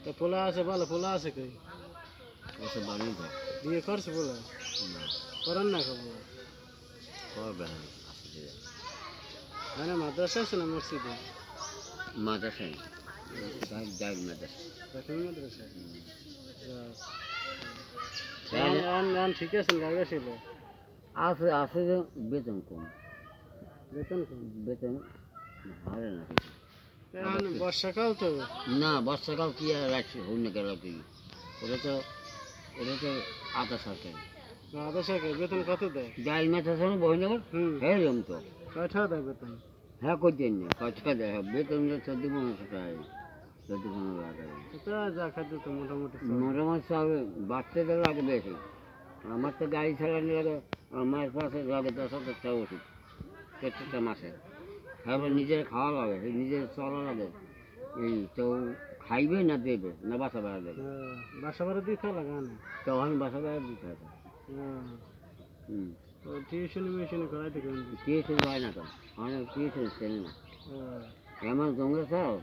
তো পোলা আছে ভালো পোলা আছে কই ওসে বানিয়ে দাও বিয়ে করছে পোলা না করেন না খবর করবে না আসলে মানে মাদ্রাসা আছে না মসজিদে মাদ্রাসায় যাই মাদ্রাসা প্রাথমিক মাদ্রাসা তাহলে ঠিক আছে গাড়ি ছিল আছে আছে যে বেতন কম বেতন কম বেতন হারে না এখন বর্ষাকাল তো না বর্ষাকাল কি আর রাখছে হইন গেল কি ওটা তো আধা সরকারি আধা সরকার বেতন কত দেয় যাই মাদ্রাসা বহিনগর হ্যাঁ এরকম তো কয়টা দেয় বেতন হ্যাঁ করছেন না কয়টা দেয় বেতন 14-15 টাকা 14-15 টাকা এটা যা খাদ্য তো মোটামুটি মোটামুটি সব বাচ্চাদের লাগে বেশি আমার তো গাড়ি চালানো লাগে আমার পাশে লাগে 10,000 টাকা ওষুধ প্রত্যেকটা মাসে তারপর নিজের খাওয়া লাগে নিজের চলা লাগে এই তো খাইবে না দেবে না বাসা ভাড়া দেবে বাসা ভাড়া দিতে লাগে না তখন বাসা ভাড়া দিতে হবে টিউশন মিউশন করাইতে টিউশন হয় না তো আমার টিউশন চেনে না আমার জঙ্গলে চাও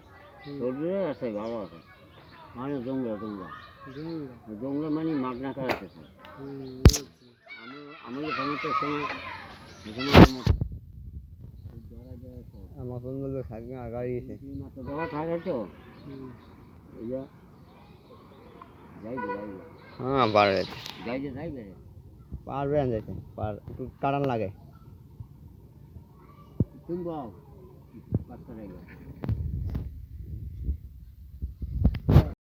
সবজিও আছে ভালো আছে মানে জঙ্গলা জঙ্গলা মানে মাগনা করাতে আমি সমস্যার সময় আমার ফোন বলবে থাকবে আগাড়িয়েছে দেওয়া থাকে তো যাইবে হ্যাঁ পারবে যাইবে পারবে যেতে একটু কারণ লাগে তুমি বাচ্চা